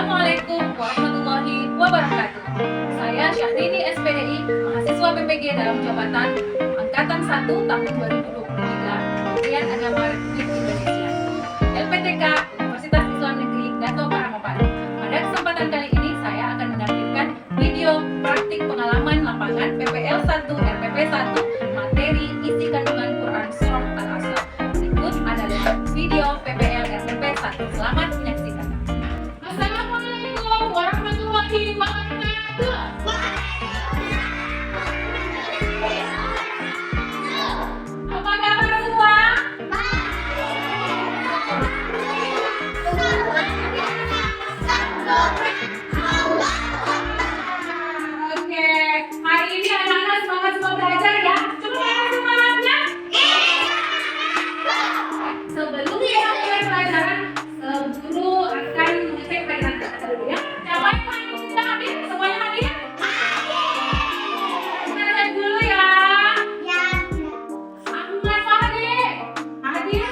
Assalamualaikum warahmatullahi wabarakatuh. Saya Syahrini SPDI, mahasiswa PPG dalam jabatan Angkatan 1 tahun 2023, Kementerian Agama Republik Indonesia, LPTK Universitas Islam Negeri Dato Karangkobar. Pada kesempatan kali ini saya akan menampilkan video praktik pengalaman lapangan PPL 1 RPP 1 materi isi kandungan Quran Surah Al-Asr. Berikut adalah video PPL RPP 1. Selamat menyaksikan. Assalamualaikum warahmatullahi wabarakatuh. Apa kabar semua? Oke, hari ini anak-anak semangat semua belajar ya. Coba semangatnya. Sebelum kita mulai pelajaran, guru akan mengecek peringatan kita dulu ya. Siapa yang sudah hadir? Semuanya hadir? Kita cek dulu ya. Ahmad Fahri hadir? Hadir.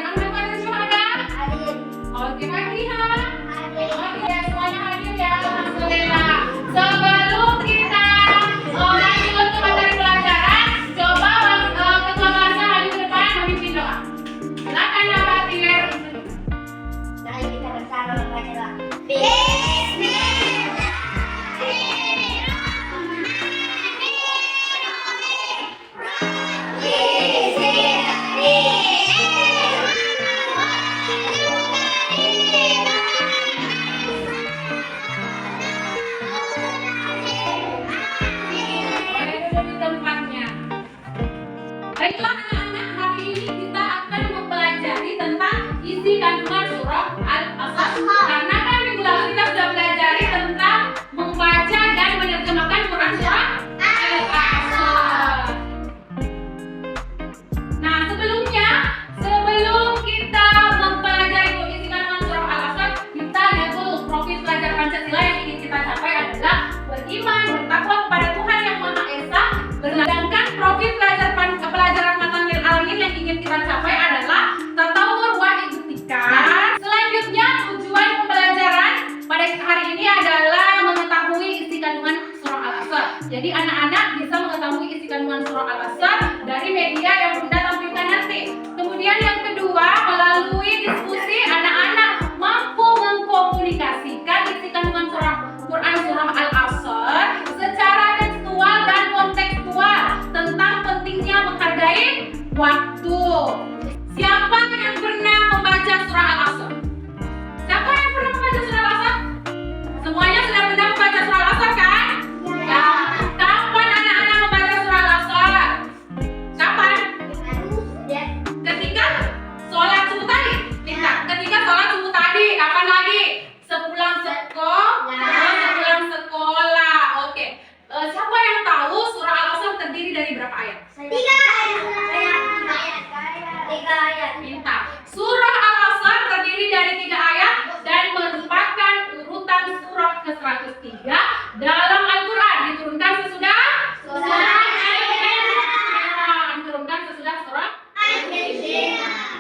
Ahmad Fahri juga ada? Hadir. Oke, Fakriha? Oke, semuanya hadir ya. Alhamdulillah. Sebelum kita lanjut ke materi pelajaran, coba ketua kelasnya hadir ke depan memimpin doa. Silakan ya Fatir. Mari kita bersama membaca doa. Boleh duduk di tempatnya. Baiklah anak-anak, hari ini kita akan mempelajari tentang isi kandungan surah Al-Asr. Karena kan minggu lalu kita sudah pelajari tentang membaca dan menerjemahkan Quran surah Al-Asr. Nah, sebelum kita mempelajari isi kandungan surah Al-Asr, kita lihat dulu profil pelajar Pancasila yang ingin kita capai adalah beriman, bertakwa kepada Tuhan Yang Maha Esa. Sedangkan profil pelajaran Matanil Alamin yang ingin kita capai adalah tatawur wa ibtikar. Selanjutnya tujuan pembelajaran pada hari ini adalah mengetahui isi kandungan surah Al-Asr. Jadi anak-anak bisa mengetahui isi kandungan surah Al-Asr dari media yang Bunda tampilkan nanti. Kemudian yang kedua, melalui diskusi anak-anak mampu mengkomunikasikan isi kandungan Quran surah Al-Asr secara tekstual dan kontekstual tentang pentingnya menghargai waktu. Siapa yang pernah membaca surah Al-Asr? Siapa yang pernah membaca surah Al-Asr? Semuanya sudah pernah membaca surah Al-Asr kan? Ya. Kapan anak-anak membaca surah Al-Asr? Kapan? Ketika sholat subuh tadi. Ketika sholat subuh tadi. Kapan lagi? Sepulang sekolah. Oke. Siapa yang tahu surah Al-Asr terdiri dari berapa ayat? 3 ayat. Pintar. Surah Al-Asr terdiri dari 3 ayat dan merupakan urutan surah ke-103 dalam Al-Quran. Diturunkan sesudah surah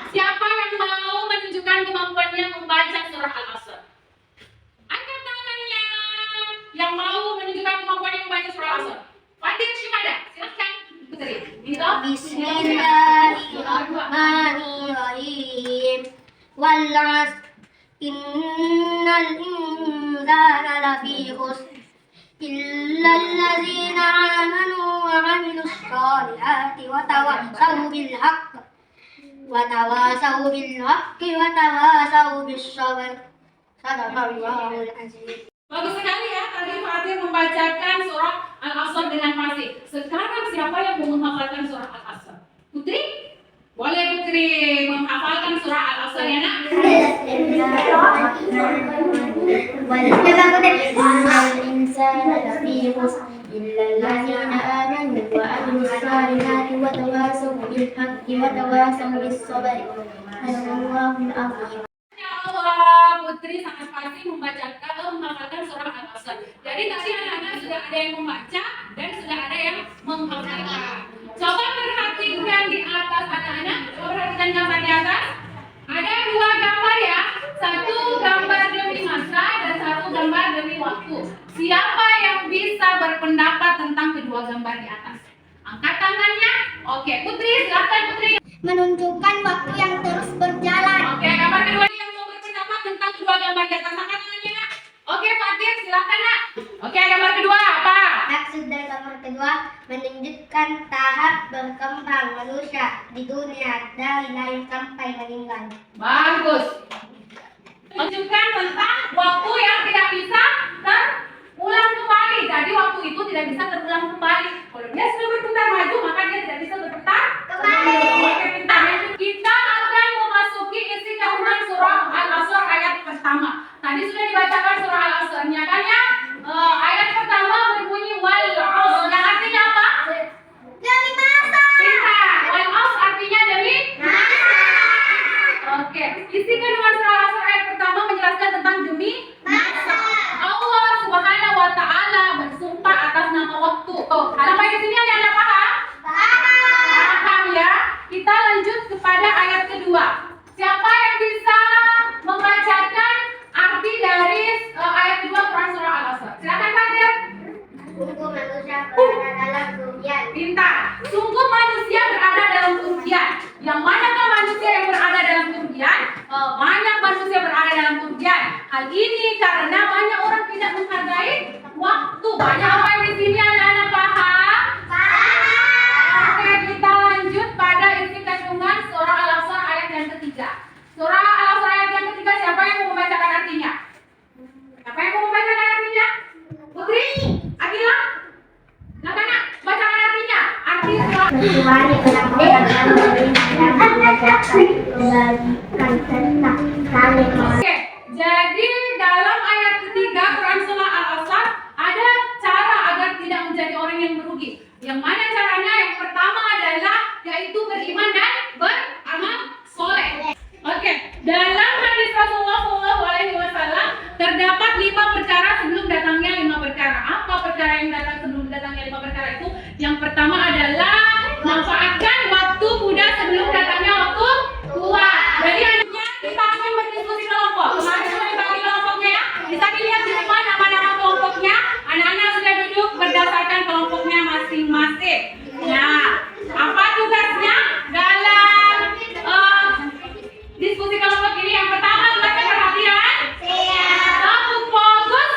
Siapa yang mau menunjukkan kemampuannya membaca surah Al-Asr? Angkat tangannya. Yang mau menunjukkan kemampuannya membaca surah Al-Asr. Fatir Syuhada, silahkan putri. Bismillahirrahmanirrahim. Wal 'asr innal insana lafi khusr illa allazina amanu wa 'amilus solihati wa tawassaw bil haqq wa tawassaw bis sabr. Sadaqallahul azim. Bagus sekali ya, tadi Fatir membacakan surah Al-Asr dengan fasih. Sekarang siapa yang mau menghafalkan surah Al-Asr? Putri? Boleh Putri menghafalkan surah Al-Asr ya nak? Innal insana lafi khusr illa allazina amanu wa 'amilus solihati wa tawassaw bil haqqi wa tawassaw bis sabr. Sadaqallahul azim. Ya Allah, Putri sangat fasih menghafalkan surah Al-Asr. Jadi tadi anak-anak sudah ada yang membaca dan sudah ada yang menghafalkan. Coba perhatikan di atas anak-anak. Coba perhatikan gambar di atas. Ada 2 gambar ya. Satu gambar demi sebelah di atas. Angkat tangannya. Oke, Putri, silakan Putri. Menunjukkan waktu yang terus berjalan. Oke, gambar kedua ini yang mau berpendapat tentang kedua gambar di atas. Angkat tangannya, Nak. Oke, Fatir, silakan, Nak. Oke, gambar kedua apa? Maksud dari gambar kedua menunjukkan tahap berkembang manusia di dunia dari lahir sampai meninggal. Bagus. Menunjukkan tentang waktu yang tidak bisa terulang kembali. Jadi waktu itu tidak bisa terulang kembali. Kalau dia sudah berputar maju, maka dia tidak bisa berputar Kembali. Oke, pintar. Kita akan memasuki isi kandungan surah Al-Asr ayat pertama. Tadi sudah dibacakan surah Al-Asr-nya kan ya? Ayat pertama berbunyi wal asr. Yang artinya apa? Demi masa. Pintar. Wal asr artinya demi Masa. Oke, isi kandungan surah Al-Asr ayat pertama menjelaskan tentang demi Masa. Allah Subhanahu wa taala bersumpah atas nama waktu. Oh, sampai di sini ada paham? Paham ya? Kita lanjut kepada ayat kedua. Siapa yang bisa membacakan arti dari ayat kedua Quran surah Al-Asr? Silakan Fatir. Sungguh manusia berada dalam kerugian. Pintar. Sungguh manusia berada dalam kerugian. Yang manakah manusia yang berada dalam kerugian? Banyak manusia berada dalam kerugian. Hal ini karena banyak orang tidak menghargai waktu. Banyak orang di sini anak-anak paham? Oke, kita lanjut pada isi kandungan surah Al-Asr ayat yang ketiga. Surah Al-Asr ayat yang ketiga, siapa yang mau membacakan artinya? Siapa yang mau membacakan artinya? Putri, Akila, Nak, bacakan artinya. Arti surah. Kecuali benar-benar yang mengajarkan kebajikan serta saling Oke, jadi dalam ayat ketiga Quran surah Al-Asr ada cara agar tidak menjadi orang yang merugi. Yang mana caranya? Yang pertama adalah yaitu beriman dan beramal soleh. Oke, dalam hadis Rasulullah SAW terdapat 5 perkara sebelum datangnya 5 perkara. Apa perkara yang datang sebelum datangnya 5 perkara itu? Yang pertama adalah manfaatkan waktu muda sebelum datangnya waktu tua. Jadi akhirnya kita akan berdiskusi kelompok. Kemarin sudah dibagi kelompoknya ya. Bisa dilihat di depan nama-nama kelompoknya. Anak-anak sudah duduk berdasarkan kelompoknya masing-masing. Nah, apa tugasnya dalam diskusi kelompok ini? Yang pertama tugasnya perhatian. Satu, fokus.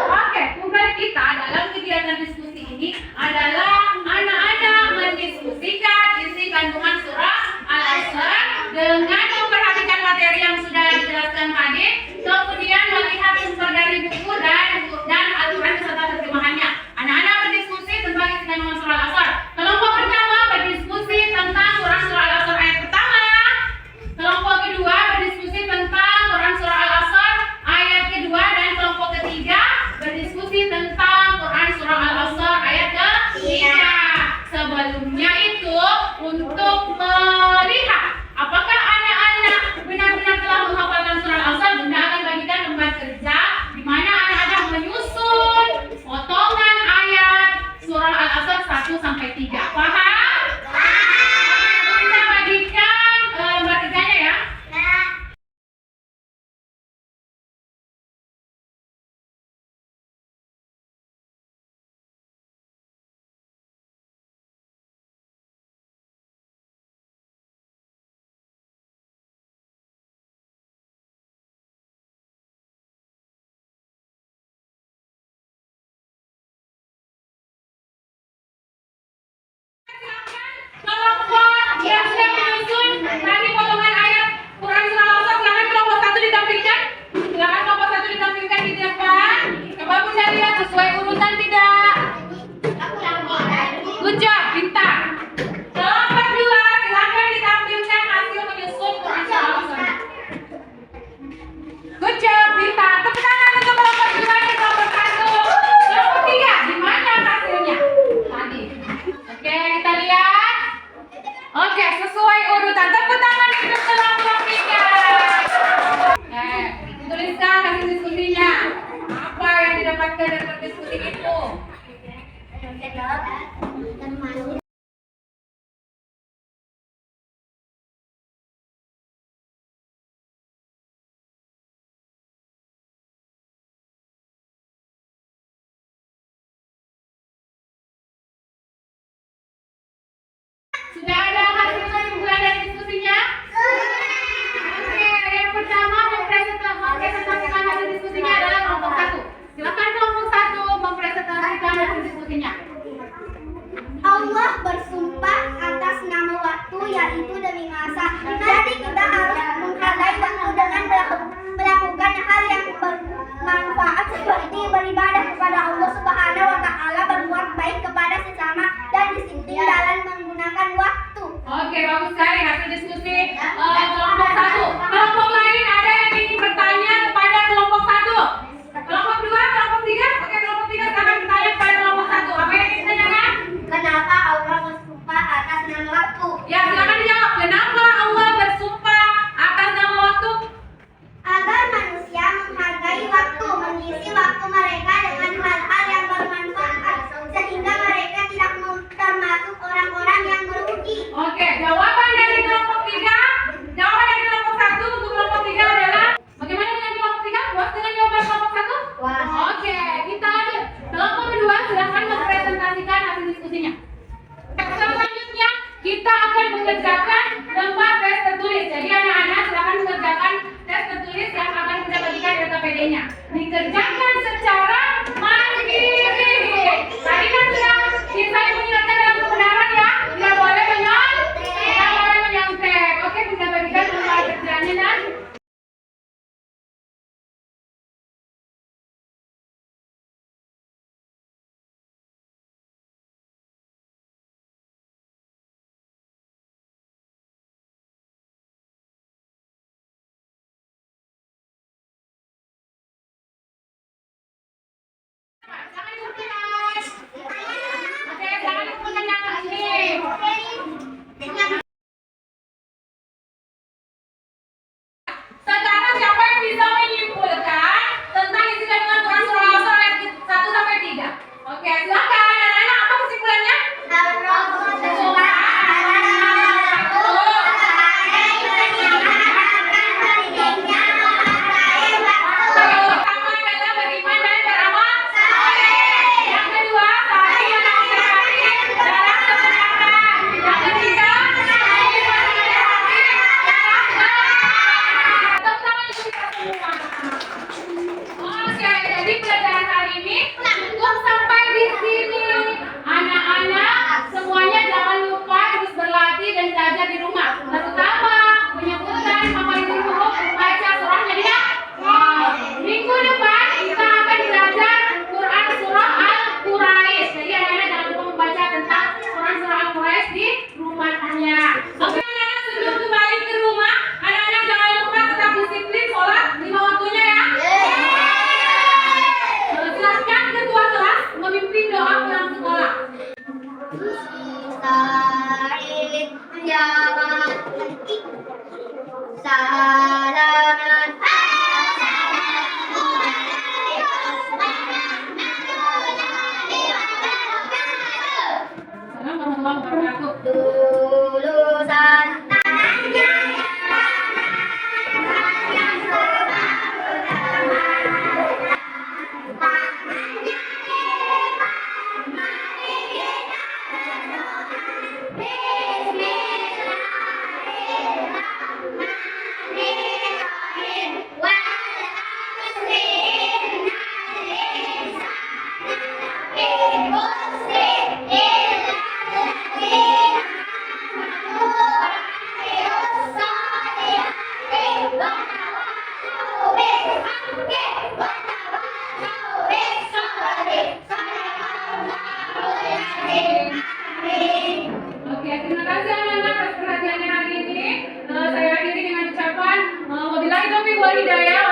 Oke, tugas kita dalam kegiatan diskusi ini adalah anak-anak mendiskusikan isi kandungan surah Al-Asr dengan memperhatikan materi yang sudah dijelaskan tadi, kemudian melihat sumber dari buku dan aturan serta terjemahannya. Anak-anak berdiskusi tentang isi kandungan surah Al-Asr. Kelompok pertama berdiskusi tentang Quran surah Al-Asr ayat pertama. Kelompok kedua berdiskusi tentang Quran surah Al-Asr ayat kedua, dan kelompok ketiga berdiskusi tentang Quran surah Al-Asr ayat ketiga. Sebelumnya itu untuk melihat apakah anak-anak benar-benar telah menghafalkan surah Al-Asr, Bunda akan bagikan lembar kerja di mana anak-anak menyusun potongan ayat surah Al-Asr 1 sampai 3. Paham? Bunda bagikan lembar kerjanya ya. Kelompok yang sudah menyusun tadi potongan ayat Quran surah Al-Asr, silakan kelompok 1 ditampilkan. Silakan kelompok 1 ditampilkan di depan. Coba Bunda lihat sesuai urutan tidak? Good job, pintar. Kelompok 2 silakan ditampilkan hasil menyusun Quran surah Al-Asr. Good job, pintar. Tepuk tangan untuk kelompok 2 dan kelompok 1. Kelompok 3, di mana hasilnya? Tadi. Oke, kita lihat. Oke, sesuai urutan. Tepuk tangan untuk kelompok 3. Tuliskan hasil diskusinya. Apa yang didapatkan dari berdiskusi itu? diskusinya adalah kelompok 1. Silakan kelompok 1 mempresentasikan hasil diskusinya. Allah bersumpah atas nama waktu yaitu demi masa. Jadi kita harus menghargai waktu dengan melakukan hal yang bermanfaat seperti beribadah kepada Allah Subhanahu wa taala, berbuat baik kepada sesama dan disiplin dalam menggunakan waktu. Oke, bagus sekali hasil diskusi kelompok 1. Kelompok lain ada yang ingin bertanya kepada kelompok 1? Kelompok 2, kelompok 3? Oke, kelompok 3 silakan bertanya kepada kelompok 1. Apa yang ingin ditanyakan? Kenapa Allah bersumpah atas nama waktu? Ya, silakan dijawab. Kenapa Allah bersumpah atas nama waktu? Agar manusia menghargai waktu, mengisi waktu mereka dengan hal-hal yang bermanfaat, sehingga mereka tidak termasuk orang-orang yang merugi. Oke, jawaban dari kelompok 3, jawaban dari kelompok 1 untuk kelompok 3 adalah bagaimana dengan kelompok 3? Puas dengan jawaban kelompok 1? Puas. Oke, kita lanjut. Kelompok kedua silahkan mempresentasikan hasil diskusinya. Selanjutnya kita akan mengerjakan lembar tes tertulis. Jadi anak-anak silahkan mengerjakan tes tertulis yang akan kita bagikan data PD-nya. Dikerjakan secara mandiri. Tadi kan sudah kita mengingatkan dalam kebenaran ya, tidak boleh menyontek. Oke, kita bagikan lembar kerjanya dan sekarang siapa yang bisa menyimpulkan tentang isi kandungan Quran surah Al-Asr ayat 1 sampai 3? Oke, silakan anak-anak, apa kesimpulannya? Pertama adalah beriman dan beramal saleh. Yang kedua, saling menasihati dalam kebenaran. Yang ketiga, saling menasihati dalam kebenaran. Tepuk tangan untuk kita semua. Oke, jadi pelajaran hari ini cukup sampai di sini. Anak-anak semuanya jangan lupa terus berlatih dan belajar di rumah. Terutama menyebutkan hafalin huruf baca surahnya tidak? Minggu depan kita akan belajar Quran surah Al-Quraisy. Jadi anak-anak jangan lupa membaca tentang Quran surah Al-Quraisy di rumahnya. Oke, anak-anak sebelum kembali ke rumah, anak-anak jangan lupa tetap disiplin sholat lima waktunya ya. Silakan ketua kelas memimpin doa pulang sekolah. Salaman. Assalamualaikum warahmatullahi wabarakatuh. Lulusan Oke, terima kasih anak-anak atas perhatiannya hari ini. Saya akhiri dengan ucapan wabillahi taufiq wal hidayah.